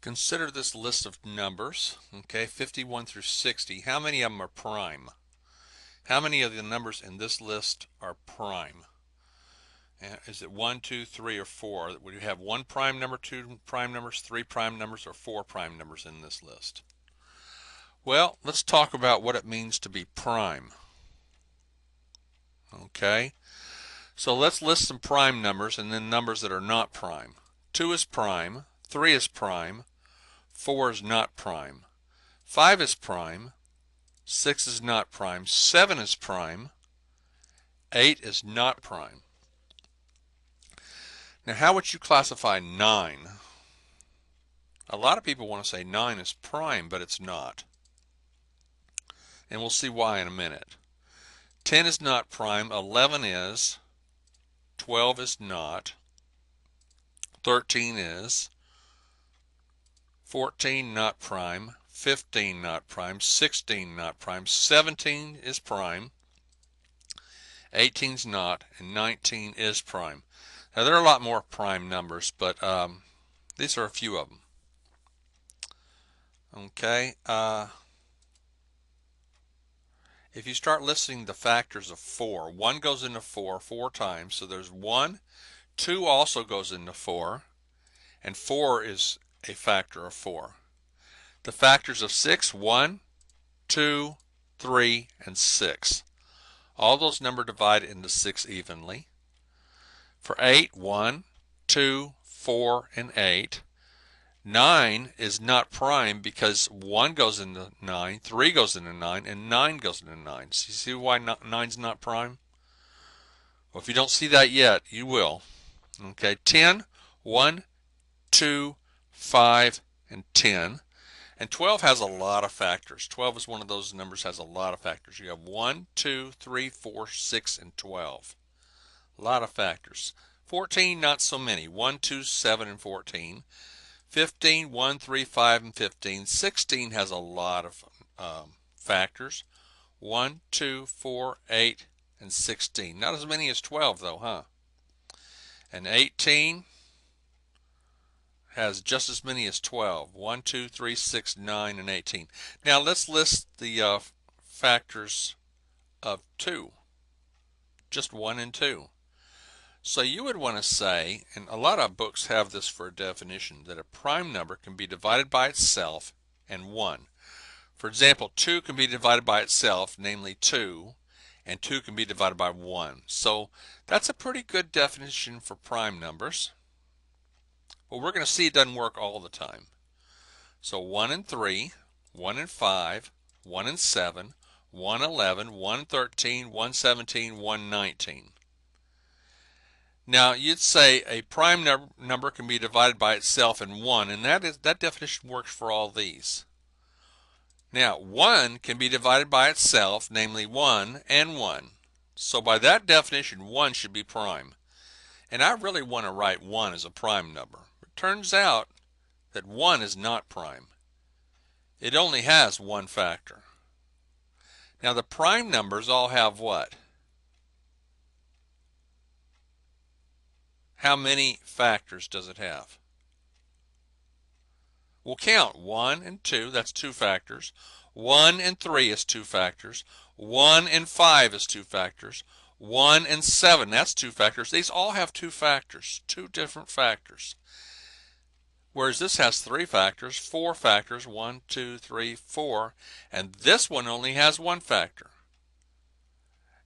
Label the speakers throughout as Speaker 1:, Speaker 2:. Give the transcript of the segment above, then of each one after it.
Speaker 1: Consider this list of numbers, okay, 51 through 60. How many of them are prime? How many of the numbers in this list are prime? Is it 1, 2, 3, or 4? Would you have one prime number, two prime numbers, three prime numbers, or four prime numbers in this list? Well, let's talk about what it means to be prime. Okay, so let's list some prime numbers and then numbers that are not prime. 2 is prime, 3 is prime, 4 is not prime, 5 is prime, 6 is not prime, 7 is prime, 8 is not prime. Now, how would you classify 9? A lot of people want to say 9 is prime, but it's not. And we'll see why in a minute. 10 is not prime, 11 is, 12 is not, 13 is, 14 not prime, 15 not prime, 16 not prime, 17 is prime, 18 is not, and 19 is prime. Now there are a lot more prime numbers, but these are a few of them. Okay, if you start listing the factors of 4, 1 goes into 4 four times, so there's 1, 2 also goes into 4, and 4 is a factor of 4. The factors of 6, 1, 2, 3, and 6. All those numbers divide into 6 evenly. For 8, 1, 2, 4, and 8. 9 is not prime because 1 goes into 9, 3 goes into 9, and 9 goes into 9. So you see why 9 is not prime? Well, if you don't see that yet, you will. Okay, 10, 1, 2, 5, and 10. And 12 has a lot of factors. 12 is one of those numbers that has a lot of factors. You have 1, 2, 3, 4, 6, and 12. A lot of factors. 14, not so many. 1, 2, 7, and 14. 15, 1, 3, 5, and 15. 16 has a lot of factors. 1, 2, 4, 8, and 16. Not as many as 12 though, huh? And 18 has just as many as 12. 1, 2, 3, 6, 9, and 18. Now let's list the factors of 2. Just 1 and 2. So you would want to say, and a lot of books have this for a definition, that a prime number can be divided by itself and 1. For example, 2 can be divided by itself, namely 2, and 2 can be divided by 1. So that's a pretty good definition for prime numbers. But we're going to see it doesn't work all the time. So 1 and 3, 1 and 5, 1 and 7, 1, 11, 1, 13, 1, 17, 1, 19. Now you'd say a prime number can be divided by itself and 1, and that definition works for all these. Now 1 can be divided by itself, namely 1 and 1. So by that definition 1 should be prime. And I really want to write 1 as a prime number. It turns out that 1 is not prime. It only has one factor. Now the prime numbers all have what? How many factors does it have? We'll count 1 and 2, that's 2 factors. 1 and 3 is 2 factors. 1 and 5 is 2 factors. 1 and 7, that's 2 factors. These all have 2 factors, 2 different factors. Whereas this has 3 factors, 4 factors, 1, 2, 3, 4, and this one only has 1 factor.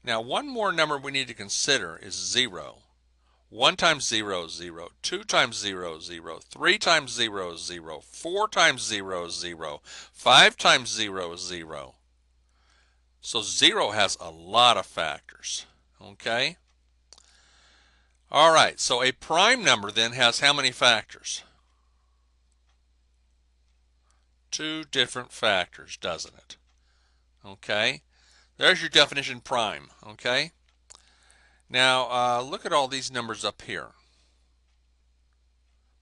Speaker 1: Now one more number we need to consider is 0. 1 times 0 is 0, 2 times 0 is 0, 3 times 0 is 0, 4 times 0 is 0, 5 times 0 is 0. So 0 has a lot of factors, okay? All right, so a prime number then has how many factors? 2 different factors, doesn't it? Okay, there's your definition prime, okay? Now look at all these numbers up here.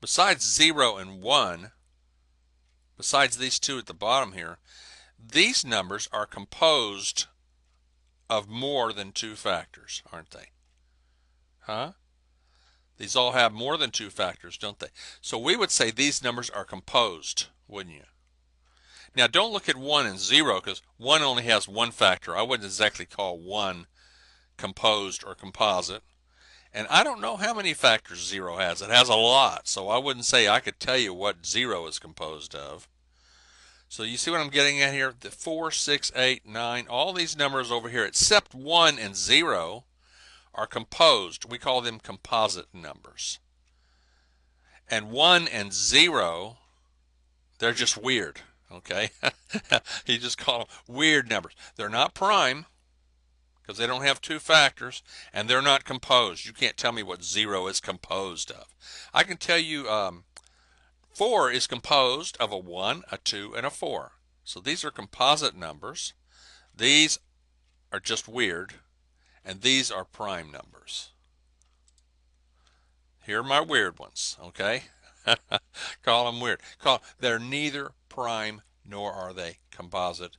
Speaker 1: Besides 0 and 1, besides these 2 at the bottom here, these numbers are composed of more than 2 factors, aren't they? Huh? These all have more than two factors, don't they? So we would say these numbers are composed, wouldn't you? Now don't look at 1 and 0 because 1 only has one factor. I wouldn't exactly call 1 composed or composite. And I don't know how many factors 0 has. It has a lot, so I wouldn't say I could tell you what 0 is composed of. So you see what I'm getting at here? The 4, 6, 8, 9, all these numbers over here except 1 and 0 are composed. We call them composite numbers. And 1 and 0, they're just weird, okay? You just call them weird numbers. They're not prime because they don't have two factors, and they're not composed. You can't tell me what 0 is composed of. I can tell you 4 is composed of a 1, a 2, and a 4. So these are composite numbers. These are just weird, and these are prime numbers. Here are my weird ones, okay? Call them weird. They're neither prime nor are they composite.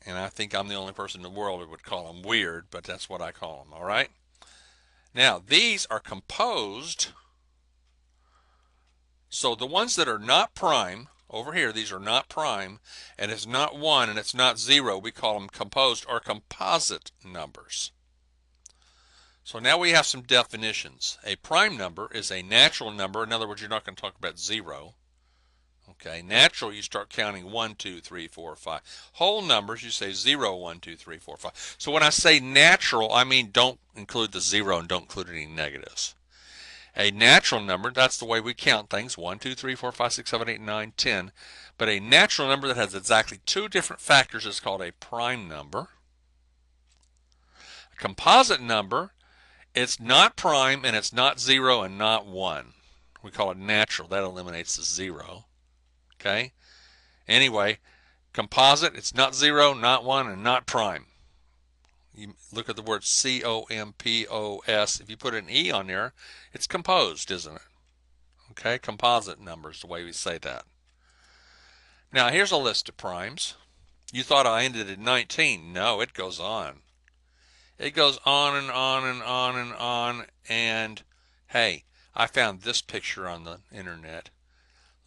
Speaker 1: And I think I'm the only person in the world who would call them weird, but that's what I call them, all right? Now, these are composed. So the ones that are not prime, over here, these are not prime, and it's not 1 and it's not 0, we call them composed or composite numbers. So now we have some definitions. A prime number is a natural number. In other words, you're not going to talk about 0. Okay, natural, you start counting 1, 2, 3, 4, 5. Whole numbers, you say 0, 1, 2, 3, 4, 5. So when I say natural, I mean don't include the 0 and don't include any negatives. A natural number, that's the way we count things, 1, 2, 3, 4, 5, 6, 7, 8, 9, 10. But a natural number that has exactly two different factors is called a prime number. A composite number, it's not prime and it's not 0 and not 1. We call it natural. That eliminates the 0. Okay? Anyway, composite, it's not 0, not 1, and not prime. You look at the word C-O-M-P-O-S. If you put an E on there, it's composed, isn't it? Okay? Composite numbers, the way we say that. Now, here's a list of primes. You thought I ended at 19. No, it goes on. It goes on and on and on and on. And hey, I found this picture on the internet.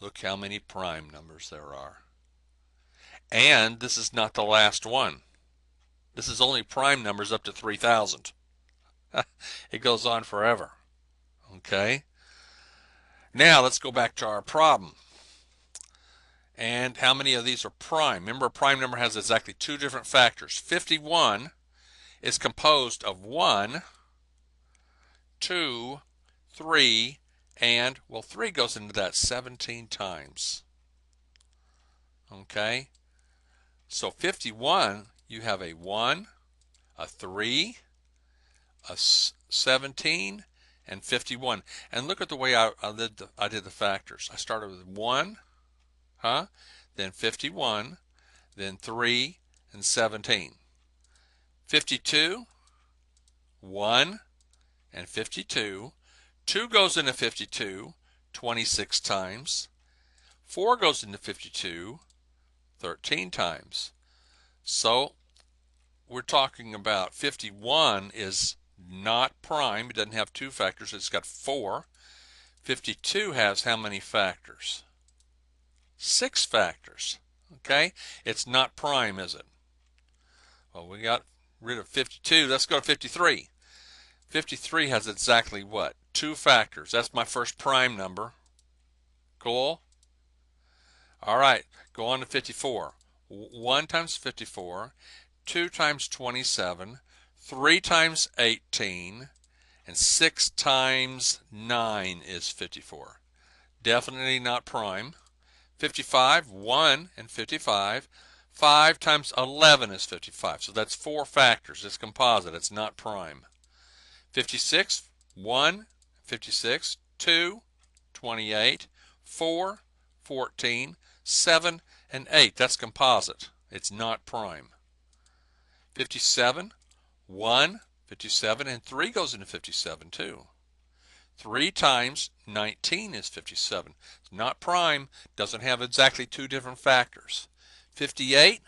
Speaker 1: Look how many prime numbers there are. And this is not the last one. This is only prime numbers up to 3,000. It goes on forever. Okay? Now let's go back to our problem. And how many of these are prime? Remember, a prime number has exactly two different factors. 51 is composed of 1, 2, 3, and, well, 3 goes into that 17 times. Okay? So 51, you have a 1, a 3, a 17, and 51. And look at the way I did the factors. I started with 1, then 51, then 3, and 17. 52, 1, and 52. 2 goes into 52, 26 times. 4 goes into 52, 13 times. So we're talking about 51 is not prime. It doesn't have two factors. It's got 4. 52 has how many factors? 6 factors. Okay? It's not prime, is it? Well, we got rid of 52. Let's go to 53. 53 has exactly what? 2 factors. That's my first prime number. Cool? All right, go on to 54. 1 times 54, 2 times 27, 3 times 18, and 6 times 9 is 54. Definitely not prime. 55, 1 and 55. 5 times 11 is 55. So that's 4 factors. It's composite. It's not prime. 56, 1, 56, 2, 28, 4, 14, 7, and 8. That's composite. It's not prime. 57, 1, 57, and 3 goes into 57 too. 3 times 19 is 57. It's not prime. Doesn't have exactly two different factors. 58,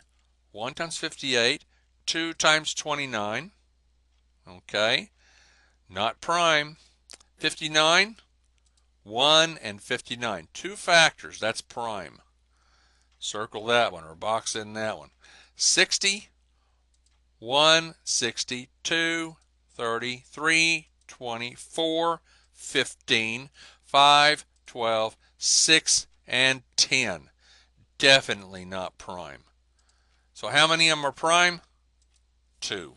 Speaker 1: 1 times 58, 2 times 29. Okay. Not prime. 59, 1 and 59. Two factors, that's prime. Circle that one or box in that one. 60, 1, 62, 33, 24, 15, 5, 12, 6, and 10. Definitely not prime. So how many of them are prime? 2.